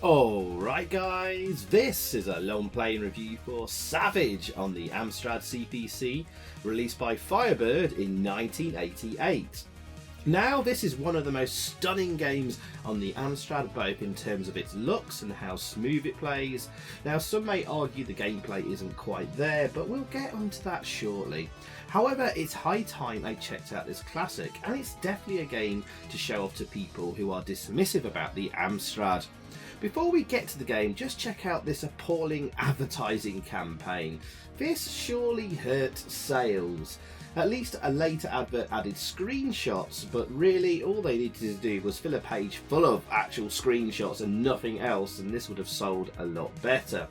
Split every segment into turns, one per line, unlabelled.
Alright guys, this is a long play review for Savage on the Amstrad CPC, released by Firebird in 1988. Now this is one of the most stunning games on the Amstrad, both in terms of its looks and how smooth it plays. Now some may argue the gameplay isn't quite there, but we'll get onto that shortly. However, it's high time I checked out this classic, and it's definitely a game to show off to people who are dismissive about the Amstrad. Before we get to the game, just check out this appalling advertising campaign. This surely hurt sales. At least a later advert added screenshots, but really all they needed to do was fill a page full of actual screenshots and nothing else, and this would have sold a lot better.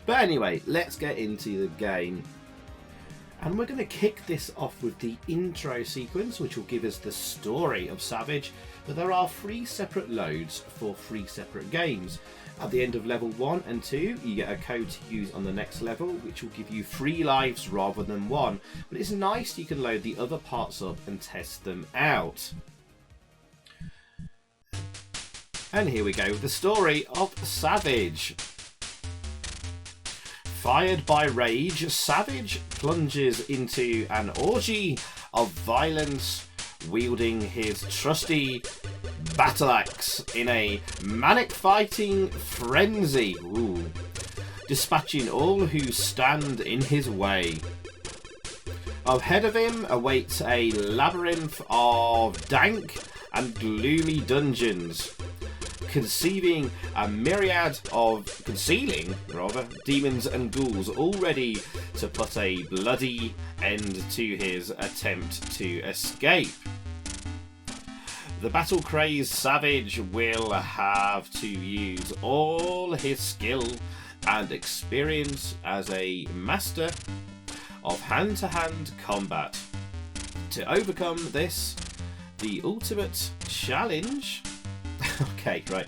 But anyway, let's get into the game. And we're going to kick this off with the intro sequence, which will give us the story of Savage. But there are 3 separate loads for 3 separate games. At the end of level 1 and 2, you get a code to use on the next level, which will give you 3 lives rather than 1. But it's nice you can load the other parts up and test them out. And here we go with the story of Savage. Fired by rage, Savage plunges into an orgy of violence, wielding his trusty battle axe in a manic fighting frenzy, dispatching all who stand in his way. Ahead of him awaits a labyrinth of dank and gloomy dungeons, concealing a myriad of demons and ghouls, all ready to put a bloody end to his attempt to escape. The battle-crazed Savage will have to use all his skill and experience as a master of hand-to-hand combat. To overcome this, the ultimate challenge... Okay, right.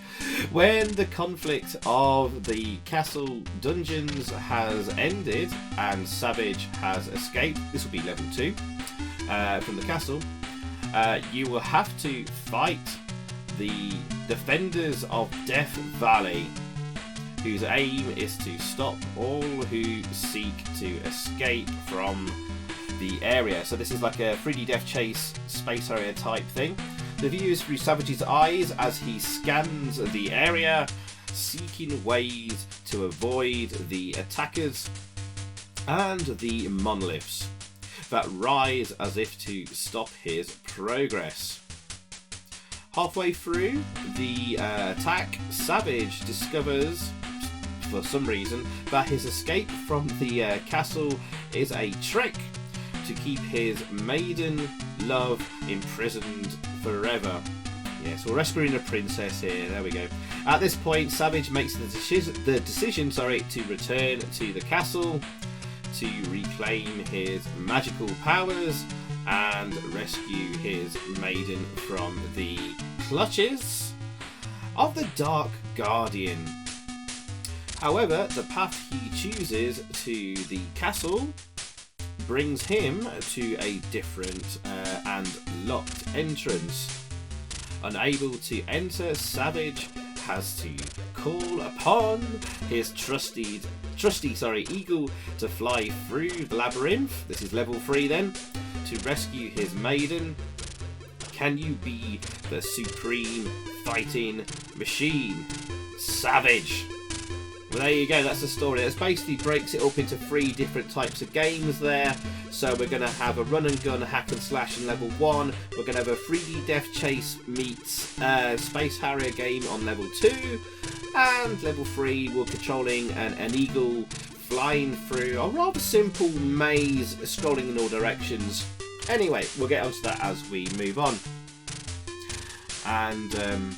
When the conflict of the castle dungeons has ended and Savage has escaped, this will be level 2 from the castle, you will have to fight the defenders of Death Valley, whose aim is to stop all who seek to escape from the area. So this is like a 3D Death Chase space area type thing. The view is through Savage's eyes as he scans the area, seeking ways to avoid the attackers and the monoliths that rise as if to stop his progress. Halfway through the attack, Savage discovers, for some reason, that his escape from the castle is a trick to keep his maiden love imprisoned forever. Yes, we're rescuing a princess here. There we go. At this point, Savage makes the decision to return to the castle to reclaim his magical powers and rescue his maiden from the clutches of the Dark Guardian. However, the path he chooses to the castle brings him to a different and locked entrance. Unable to enter, Savage has to call upon his trusty eagle to fly through the labyrinth. This is level 3 then, to rescue his maiden. Can you be the supreme fighting machine, Savage? Well, there you go, that's the story. It basically breaks it up into 3 different types of games there. So we're going to have a run and gun hack and slash in level 1. We're going to have a 3D Death Chase meets Space Harrier game on level 2. And level 3, we're controlling an eagle flying through a rather simple maze, scrolling in all directions. Anyway, we'll get onto that as we move on. And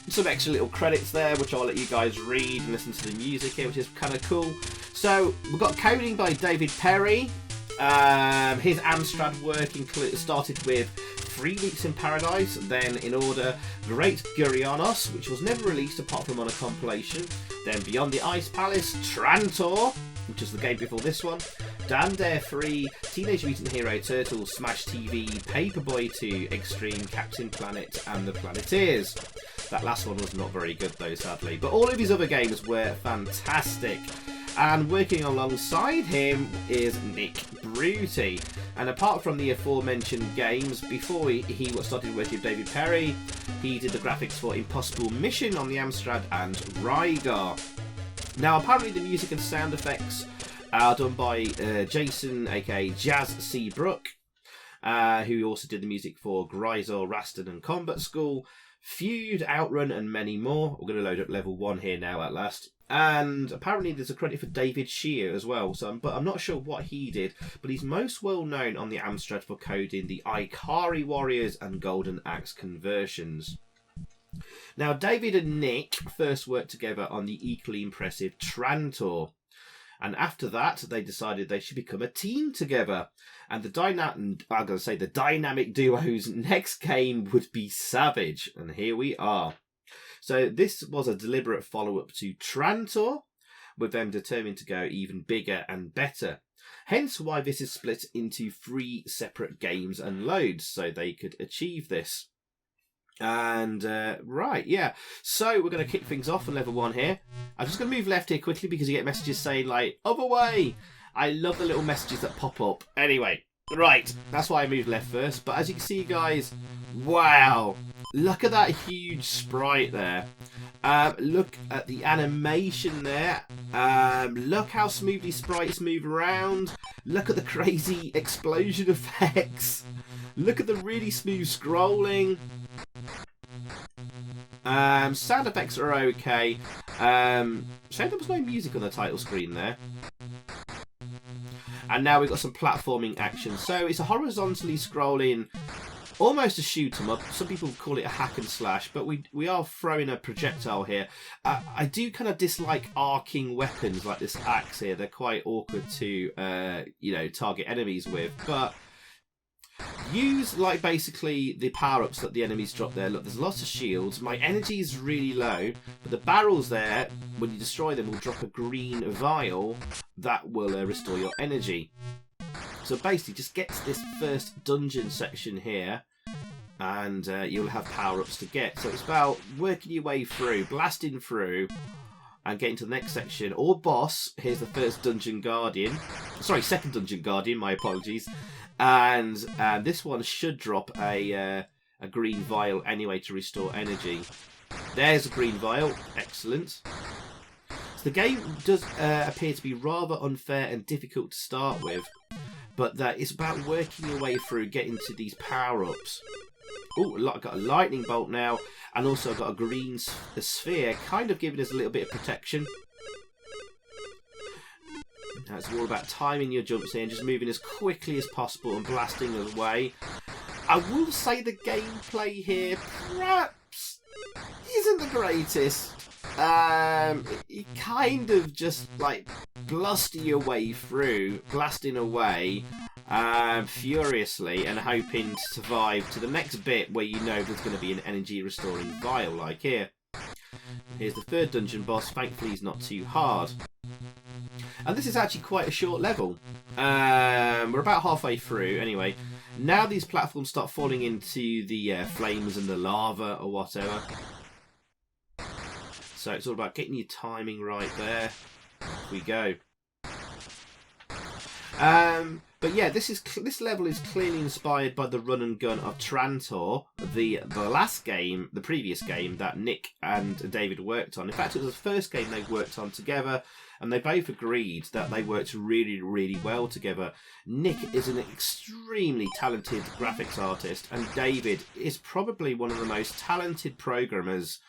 some extra little credits there, which I'll let you guys read and listen to the music here, which is kind of cool. So we've got coding by David Perry. His Amstrad work started with 3 Weeks in Paradise, then In Order, Great Gurianos, which was never released apart from on a compilation, then Beyond the Ice Palace, Trantor, which is the game before this one, Dan Dare 3, Teenage Mutant Hero Turtles, Smash TV, Paperboy 2, Extreme, Captain Planet, and the Planeteers. That last one was not very good though, sadly. But all of his other games were fantastic. And working alongside him is Nick Bruty. And apart from the aforementioned games, before he started working with David Perry, he did the graphics for Impossible Mission on the Amstrad and Rygar. Now, apparently the music and sound effects are done by Jason, aka Jazz C. Brook, who also did the music for Gryzor, Raston and Combat School, Feud, Outrun and many more. We're going to load up level 1 here now at last. And apparently there's a credit for David Shear as well, but I'm not sure what he did. But he's most well known on the Amstrad for coding the Ikari Warriors and Golden Axe conversions. Now, David and Nick first worked together on the equally impressive Trantor. And after that, they decided they should become a team together. And the dynamic duo's next game would be Savage. And here we are. So this was a deliberate follow-up to Trantor, with them determined to go even bigger and better. Hence why this is split into 3 separate games and loads, so they could achieve this. And, right, yeah. So we're going to kick things off on level 1 here. I'm just going to move left here quickly because you get messages saying, like, other way. I love the little messages that pop up. Anyway, right, that's why I moved left first. But as you can see, guys, wow. Look at that huge sprite there. Look at the animation there. Look how smoothly sprites move around. Look at the crazy explosion effects. Look at the really smooth scrolling. Sound effects are okay. Shame there was no music on the title screen there. And now we've got some platforming action. So it's a horizontally scrolling, almost a shoot 'em up. Some people call it a hack and slash, but we are throwing a projectile here. I do kind of dislike arcing weapons like this axe here. They're quite awkward to target enemies with, but use like basically the power-ups that the enemies drop there. Look, there's lots of shields. My energy is really low, but the barrels there, when you destroy them, will drop a green vial that will restore your energy. So basically, just get to this first dungeon section here, and you'll have power-ups to get. So it's about working your way through, blasting through, and getting to the next section. Or boss, here's the first Dungeon Guardian. Sorry, second Dungeon Guardian, my apologies. And this one should drop a green vial anyway to restore energy. There's a green vial. Excellent. So the game does appear to be rather unfair and difficult to start with, but it's about working your way through getting to these power-ups. Oh, I've got a lightning bolt now, and also I've got a green sphere, kind of giving us a little bit of protection. Now it's all about timing your jumps here and just moving as quickly as possible and blasting away. I will say the gameplay here perhaps isn't the greatest. You kind of just like bluster your way through, blasting away furiously and hoping to survive to the next bit where you know there's going to be an energy restoring vial like here. Here's the third dungeon boss. Thankfully he's not too hard. And this is actually quite a short level. We're about halfway through anyway. Now these platforms start falling into the flames and the lava or whatever. So it's all about getting your timing right there. Off we go. But yeah, this level is clearly inspired by the run and gun of Trantor, the last game, the previous game that Nick and David worked on. In fact, it was the first game they worked on together, and they both agreed that they worked really, really well together. Nick is an extremely talented graphics artist, and David is probably one of the most talented programmers,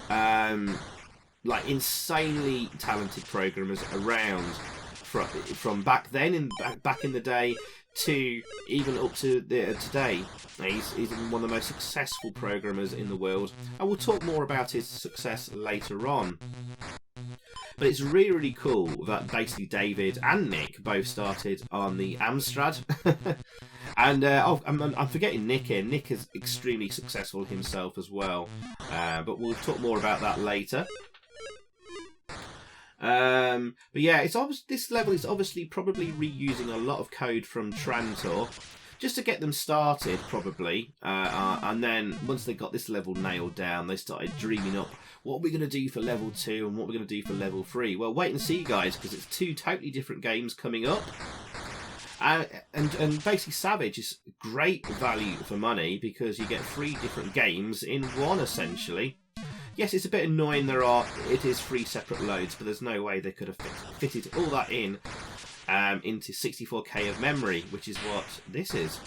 like insanely talented programmers around. From back then, back in the day, to even up to today. He's one of the most successful programmers in the world. I will talk more about his success later on. But it's really, really cool that basically David and Nick both started on the Amstrad. And I'm forgetting Nick here. Nick is extremely successful himself as well. But we'll talk more about that later. But yeah, this level is obviously probably reusing a lot of code from Trantor, just to get them started, probably. And then once they got this level nailed down, they started dreaming up what are we going to do for level 2 and what we're going to do for level 3. Well, wait and see, guys, because it's 2 totally different games coming up. And basically Savage is great value for money because you get 3 different games in one, essentially. Yes, it's a bit annoying it is 3 separate loads, but there's no way they could have fitted all that in into 64K of memory, which is what this is.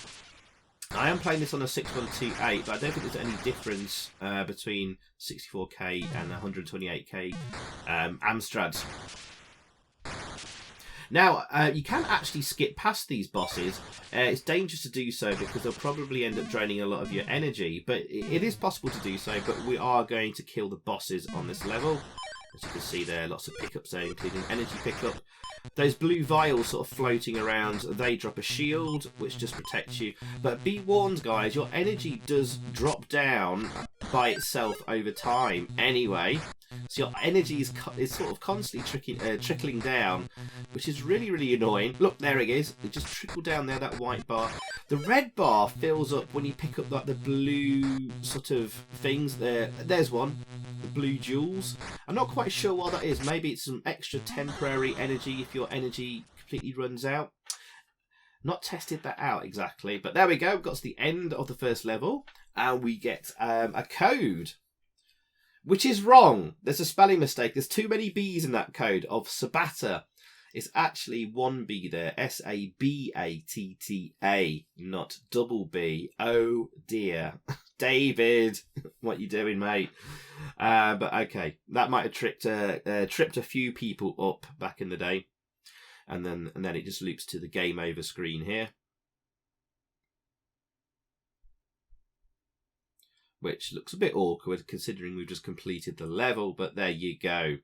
I am playing this on a 6128, but I don't think there's any difference between 64K and 128K Amstrads. Now, you can actually skip past these bosses. It's dangerous to do so because they'll probably end up draining a lot of your energy, but it is possible to do so, but we are going to kill the bosses on this level. As you can see there, lots of pickups there, including energy pickup. Those blue vials sort of floating around, they drop a shield, which just protects you. But be warned, guys, your energy does drop down by itself over time anyway. So your energy is sort of constantly trickling down, which is really, really annoying. Look, there it is. It just trickled down there, that white bar. The red bar fills up when you pick up like the blue sort of things there. There's one. The blue jewels. I'm not quite sure what that is. Maybe it's some extra temporary energy if your energy completely runs out. Not tested that out exactly, but there we go. We've got to the end of the first level, and we get a code, which is wrong. There's a spelling mistake. There's too many B's in that code of Sabata. It's actually 1 B there. Sabatta, not double B. Oh dear. David, what you doing, mate? But okay, that might have tripped a few people up back in the day. And then it just loops to the game over screen here, which looks a bit awkward considering we've just completed the level, but there you go.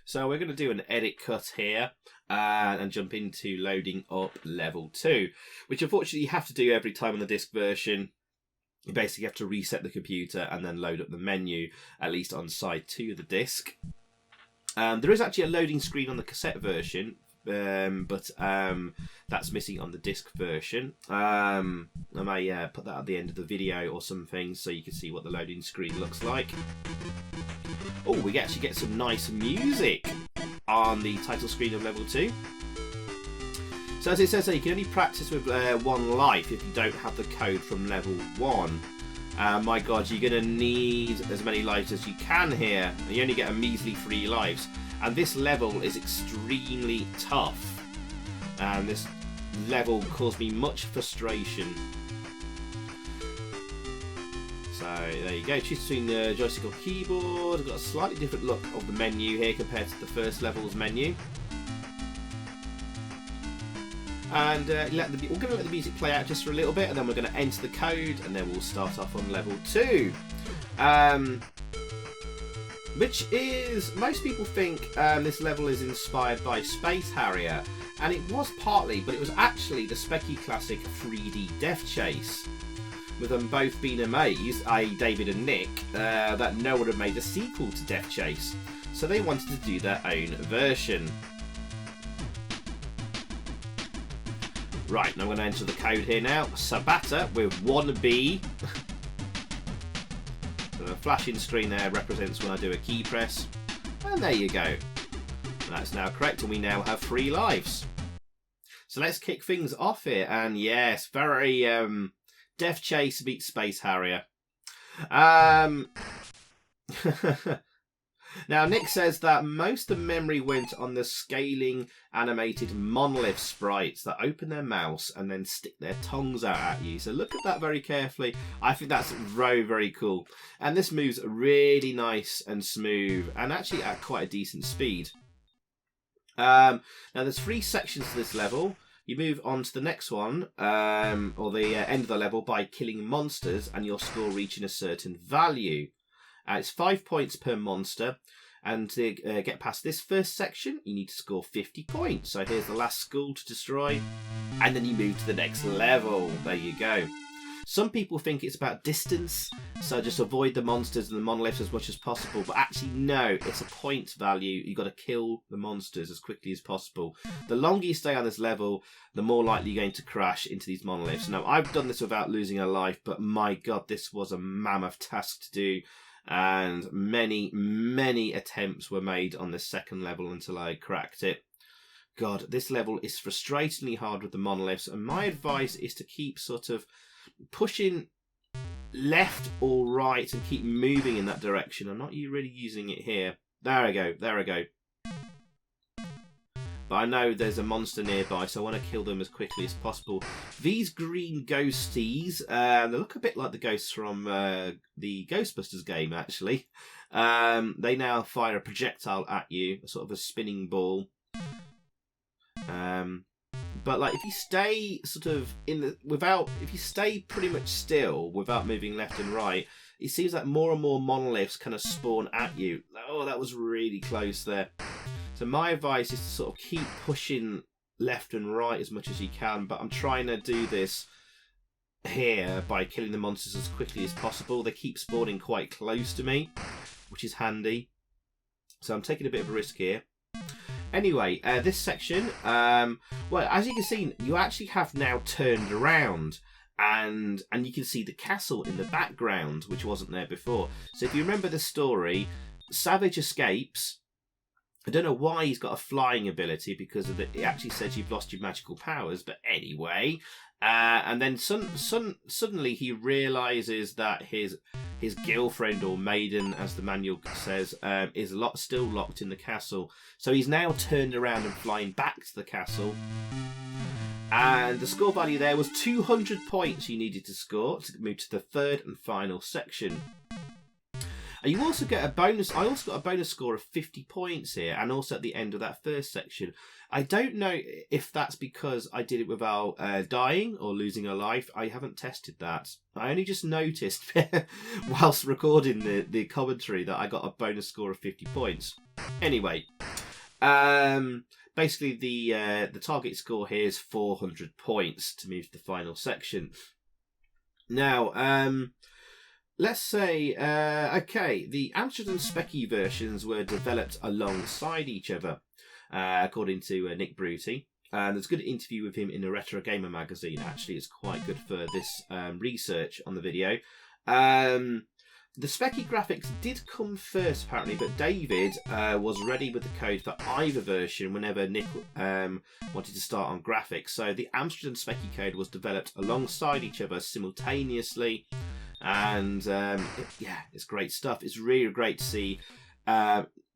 So we're going to do an edit cut here and jump into loading up level 2, which unfortunately you have to do every time on the disc version. You basically have to reset the computer and then load up the menu, at least on side 2 of the disc. There is actually a loading screen on the cassette version, but that's missing on the disc version. I may put that at the end of the video or something so you can see what the loading screen looks like. Oh, we actually get some nice music on the title screen of level 2. So as it says there, you can only practice with 1 life if you don't have the code from level 1. My god, you're going to need as many lives as you can here. You only get a measly 3 lives. And this level is extremely tough. And this level caused me much frustration. So there you go. Choose between the joystick or keyboard. I've got a slightly different look of the menu here compared to the first level's menu. And we're going to let the music play out just for a little bit, and then we're going to enter the code, and then we'll start off on level 2. Which is, most people think this level is inspired by Space Harrier, and it was partly, but it was actually the Specky Classic 3D Death Chase. With them both being amazed, i.e. David and Nick, that no one had made a sequel to Death Chase. So they wanted to do their own version. Right, now I'm going to enter the code here now. Sabatta with 1B. So the flashing screen there represents when I do a key press. And there you go. That's now correct, and we now have 3 lives. So let's kick things off here. And yes, very Death Chase meets Space Harrier. Now, Nick says that most of the memory went on the scaling animated monolith sprites that open their mouths and then stick their tongues out at you. So look at that very carefully. I think that's very, very cool. And this moves really nice and smooth and actually at quite a decent speed. Now, there's 3 sections to this level. You move on to the next one, or the end of the level, by killing monsters and your score reaching a certain value. It's 5 points per monster, and to get past this first section, you need to score 50 points. So here's the last school to destroy, and then you move to the next level. There you go. Some people think it's about distance, so just avoid the monsters and the monoliths as much as possible. But actually, no, it's a point value. You've got to kill the monsters as quickly as possible. The longer you stay on this level, the more likely you're going to crash into these monoliths. Now, I've done this without losing a life, but my God, this was a mammoth task to do. And many attempts were made on this second level until I cracked it. God, this level is frustratingly hard with the monoliths, and my advice is to keep sort of pushing left or right and keep moving in that direction. I'm not really using it here. There we go, there we go. But I know there's a monster nearby, so I want to kill them as quickly as possible. These green ghosties, they look a bit like the ghosts from the Ghostbusters game, actually. They now fire a projectile at you, sort of a spinning ball. But like if you stay sort of if you stay pretty much still without moving left and right, it seems like more and more monoliths kind of spawn at you. Oh, that was really close there. So my advice is to sort of keep pushing left and right as much as you can, but I'm trying to do this here by killing the monsters as quickly as possible. They keep spawning quite close to me, which is handy. So I'm taking a bit of a risk here. Anyway, this section, well, as you can see, you actually have now turned around, and you can see the castle in the background, which wasn't there before. So if you remember the story, Savage escapes. I don't know why he's got a flying ability, because of it actually says you've lost your magical powers, but anyway. And then suddenly he realises that his girlfriend, or maiden as the manual says, is still locked in the castle. So he's now turned around and flying back to the castle. And the score value there was 200 points you needed to score to move to the third and final section. And you also get a bonus. I also got a bonus score of 50 points here, and also at the end of that first section. I don't know if that's because I did it without dying or losing a life. I haven't tested that. I only just noticed whilst recording the commentary that I got a bonus score of 50 points. Anyway, basically the target score here is 400 points to move to the final section. Now, let's say, okay, the Amstrad and Specky versions were developed alongside each other, according to Nick Bruty. There's a good interview with him in the Retro Gamer magazine, actually. It's quite good for this research on the video. The Specky graphics did come first, apparently, but David was ready with the code for either version whenever Nick wanted to start on graphics. So the Amstrad and Specky code was developed alongside each other simultaneously. And yeah, it's great stuff. It's really great to see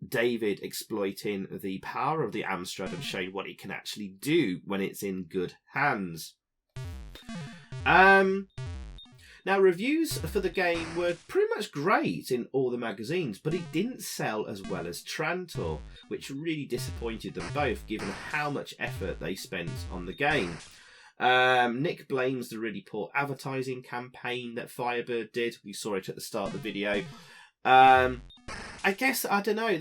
David exploiting the power of the Amstrad and showing what it can actually do when it's in good hands. Now, reviews for the game were pretty much great in all the magazines, but it didn't sell as well as Trantor, which really disappointed them both, given how much effort they spent on the game. Nick blames the really poor advertising campaign that Firebird did. We saw it at the start of the video. I guess, I don't know,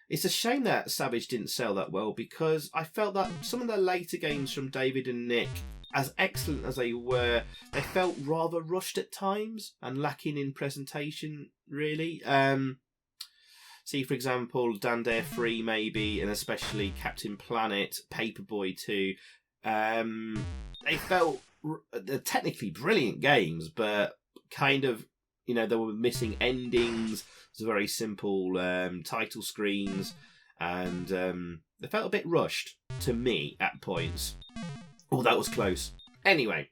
it's a shame that Savage didn't sell that well, because I felt that some of the later games from David and Nick, as excellent as they were, they felt rather rushed at times and lacking in presentation, really. See, for example, Dandare 3 maybe, and especially Captain Planet, Paperboy 2. They felt they're technically brilliant games, but kind of, you know, they were missing endings. It was very simple title screens, and they felt a bit rushed to me at points. Oh, that was close. Anyway,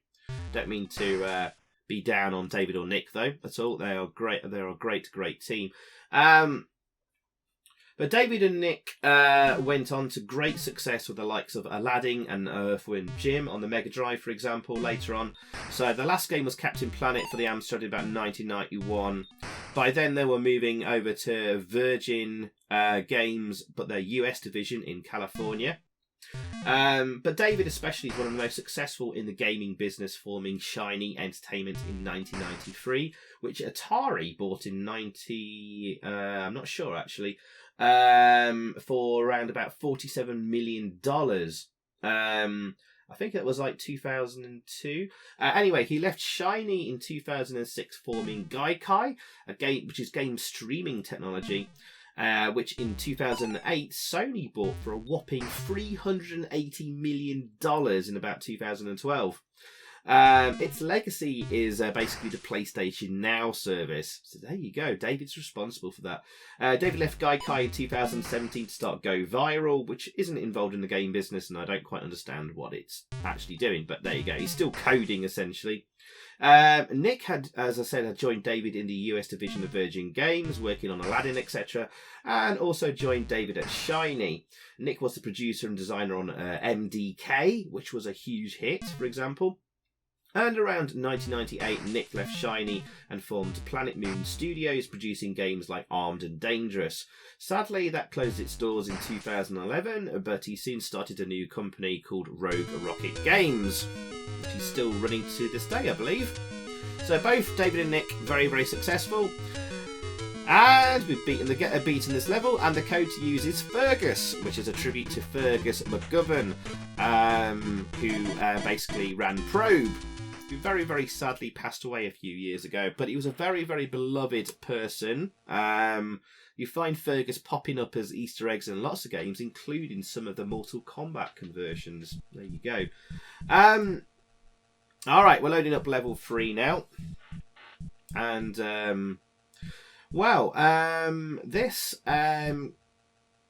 don't mean to be down on David or Nick though at all. They are great. They're a great team. But David and Nick went on to great success with the likes of Aladdin and Earthworm Jim on the Mega Drive, for example, later on. So the last game was Captain Planet for the Amstrad in about 1991. By then they were moving over to Virgin Games, but their US division in California. But David especially is one of the most successful in the gaming business, forming Shiny Entertainment in 1993, which Atari bought in I'm not sure actually, for around about $47 million. I think it was like 2002. Anyway, he left Shiny in 2006, forming Gaikai, a game which is game streaming technology, which in 2008 Sony bought for a whopping $380 million in about 2012. Its legacy is basically the PlayStation Now service. So there you go. David's responsible for that. David left Gaikai in 2017 to start Go Viral, which isn't involved in the game business, and I don't quite understand what it's actually doing. But there you go. He's still coding, essentially. Nick had, as I said, had joined David in the US division of Virgin Games, working on Aladdin, etc., and also joined David at Shiny. Nick was the producer and designer on MDK, which was a huge hit, for example. And around 1998, Nick left Shiny and formed Planet Moon Studios, producing games like Armed and Dangerous. Sadly, that closed its doors in 2011, but he soon started a new company called Rogue Rocket Games, which is still running to this day, I believe. So both David and Nick, very, very successful. And we've beaten this level, and the code to use is Fergus, which is a tribute to Fergus McGovern, who basically ran Probe. He very, very sadly passed away a few years ago, but he was a very, very beloved person. You find Fergus popping up as Easter eggs in lots of games, including some of the Mortal Kombat conversions. There you go. Alright, we're loading up level 3 now. And, this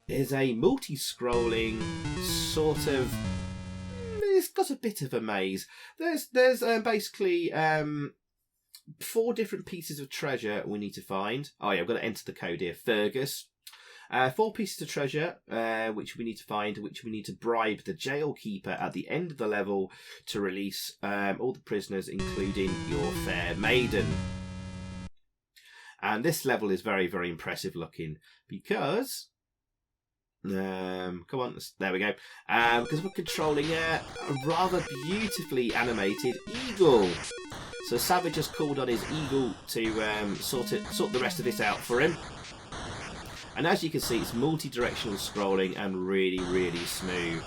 is a multi-scrolling sort of... It's got a bit of a maze. There's basically 4 different pieces of treasure we need to find. Oh yeah, I've got to enter the code here. Fergus. 4 pieces of treasure, which we need to find, which we need to bribe the jail keeper at the end of the level to release all the prisoners, including your fair maiden. And this level is very, very impressive looking because... come on, there we go. Because we're controlling a rather beautifully animated eagle. So Savage has called on his eagle to sort the rest of this out for him. And as you can see, it's multi-directional scrolling and really, really smooth.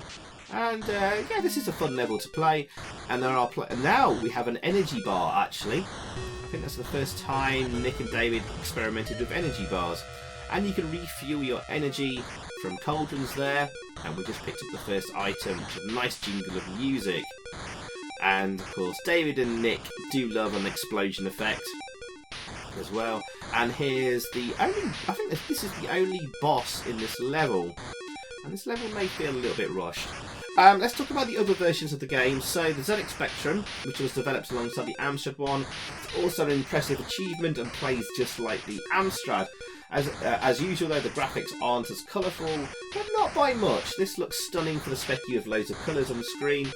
And yeah, this is a fun level to play. And there are now we have an energy bar. Actually, I think that's the first time Nick and David experimented with energy bars. And you can refuel your energy from cauldrons there, and we just picked up the first item, which is a nice jingle of music. And of course, David and Nick do love an explosion effect as well. And here's the only, I think this is the only boss in this level, and this level may feel a little bit rushed. Let's talk about the other versions of the game. So the ZX Spectrum, which was developed alongside the Amstrad one, it's also an impressive achievement and plays just like the Amstrad. As usual though, the graphics aren't as colourful, but not by much. This looks stunning for the speccy with loads of colours on the screen,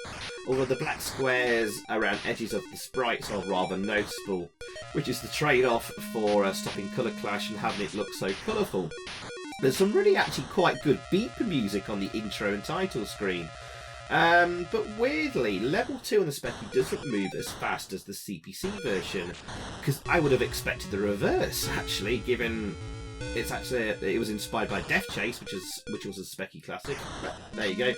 although the black squares around edges of the sprites are rather noticeable, which is the trade-off for stopping colour clash and having it look so colourful. There's some really actually quite good beeper music on the intro and title screen. But weirdly, level 2 on the Specky doesn't move as fast as the CPC version, because I would have expected the reverse, actually, given it was inspired by Death Chase, which was a Specky classic. But there you go.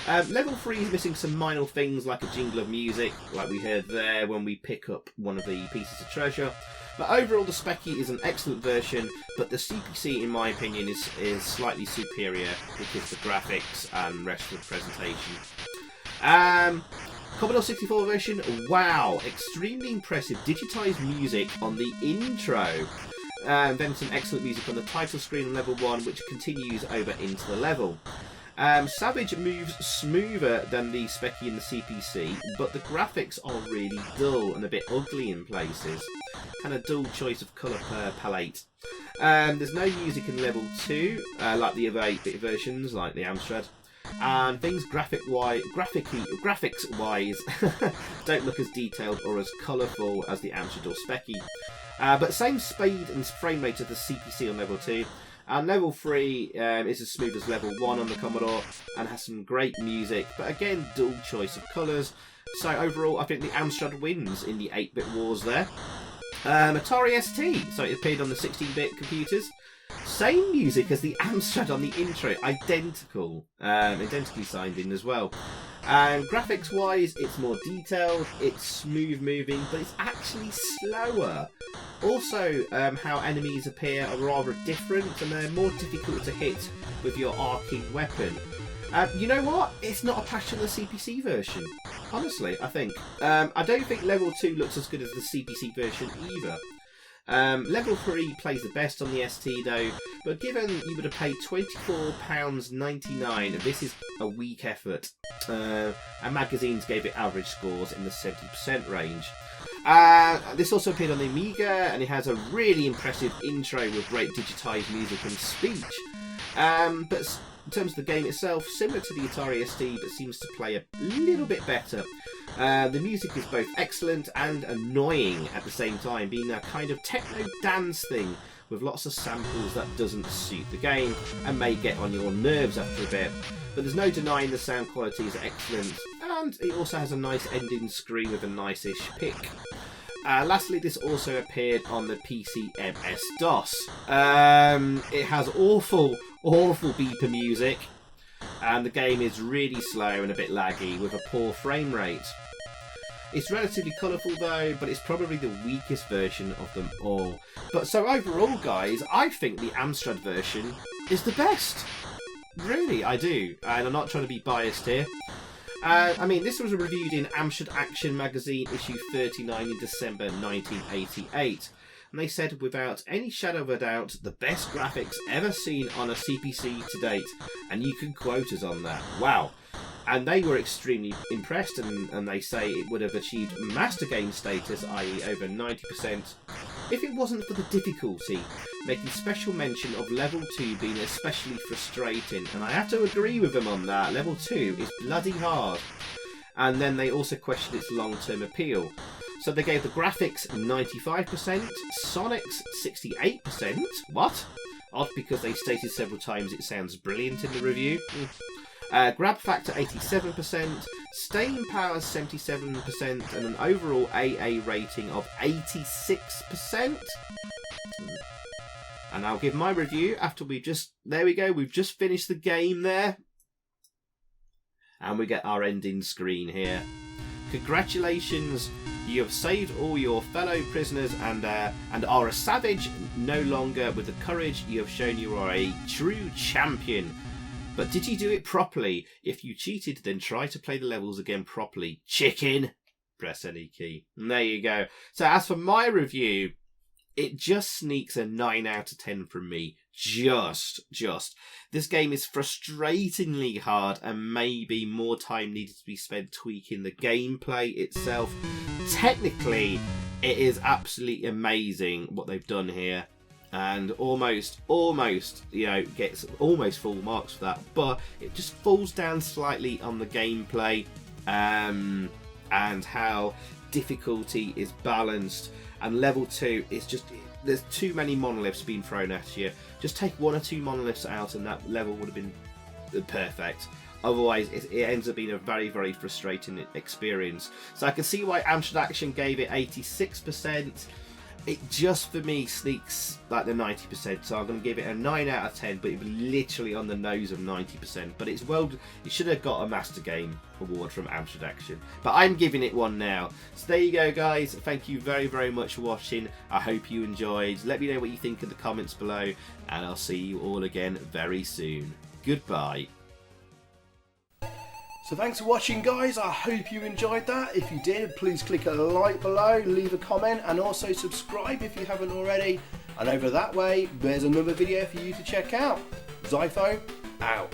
Level 3 is missing some minor things like a jingle of music, like we heard there when we pick up one of the pieces of treasure. But overall, the Specky is an excellent version, but the CPC, in my opinion, is slightly superior because the graphics and rest of the presentation. Commodore 64 version, wow, extremely impressive digitised music on the intro. Then some excellent music on the title screen on level 1, which continues over into the level. Savage moves smoother than the Specky and the CPC, but the graphics are really dull and a bit ugly in places. Kind of dull choice of colour palette. There's no music in level 2, like the other 8-bit versions, like the Amstrad. And things graphics-wise don't look as detailed or as colourful as the Amstrad or Specky. But same speed and frame rate as the CPC on level 2. And level 3 is as smooth as level 1 on the Commodore and has some great music, but again, dull choice of colours. So overall, I think the Amstrad wins in the 8-bit wars there. Atari ST, so it appeared on the 16-bit computers. Same music as the Amstrad on the intro, identically signed in as well. And graphics wise, it's more detailed, it's smooth moving, but it's actually slower. Also, how enemies appear are rather different, and they're more difficult to hit with your arcing weapon. You know what? It's not a patch on the CPC version. Honestly, I think. I don't think level 2 looks as good as the CPC version either. Level 3 plays the best on the ST though, but given you would have paid £24.99, this is a weak effort. And magazines gave it average scores in the 70% range. This also appeared on the Amiga, and it has a really impressive intro with great digitised music and speech. But in terms of the game itself, similar to the Atari ST, but seems to play a little bit better. The music is both excellent and annoying at the same time, being a kind of techno dance thing with lots of samples that doesn't suit the game and may get on your nerves after a bit. But there's no denying the sound quality is excellent, and it also has a nice ending screen with a nice-ish pick. Lastly, this also appeared on the PC MS-DOS. It has awful beeper music, and the game is really slow and a bit laggy with a poor frame rate. It's relatively colourful though, but it's probably the weakest version of them all. But so overall, guys, I think the Amstrad version is the best. Really, I do, and I'm not trying to be biased here. I mean, this was reviewed in Amstrad Action magazine issue 39 in December 1988. And they said, without any shadow of a doubt, the best graphics ever seen on a CPC to date. And you can quote us on that. Wow. And they were extremely impressed, and they say it would have achieved master game status, i.e. over 90%, if it wasn't for the difficulty, making special mention of level 2 being especially frustrating. And I have to agree with them on that. Level 2 is bloody hard. And then they also questioned its long-term appeal. So they gave the graphics 95%, Sonics 68%. What? Odd, because they stated several times it sounds brilliant in the review. Grab factor 87%, staying power 77%, and an overall AA rating of 86%. And I'll give my review after there we go, we've just finished the game there. And we get our ending screen here. Congratulations, you have saved all your fellow prisoners and are a savage no longer. With the courage you have shown, you are a true champion. But did you do it properly? If you cheated, then try to play the levels again properly. Chicken! Press any key. And there you go. So as for my review, it just sneaks a 9 out of 10 from me. Just. This game is frustratingly hard, and maybe more time needed to be spent tweaking the gameplay itself. Technically, it is absolutely amazing what they've done here. And almost, you know, gets almost full marks for that. But it just falls down slightly on the gameplay and how difficulty is balanced. And level 2 is just, there's too many monoliths being thrown at you. Just take 1 or 2 monoliths out and that level would have been perfect. Otherwise, it ends up being a very, very frustrating experience. So I can see why Amstrad Action gave it 86%. It just, for me, sneaks like the 90%, so I'm going to give it a 9 out of 10, but it was literally on the nose of 90%. But it's it should have got a Master Game award from Amstrad Action. But I'm giving it one now. So there you go, guys. Thank you very, very much for watching. I hope you enjoyed. Let me know what you think in the comments below, and I'll see you all again very soon. Goodbye.
So thanks for watching, guys. I hope you enjoyed that. If you did, please click a like below, leave a comment, and also subscribe if you haven't already. And over that way, there's another video for you to check out. Xyphoe, out.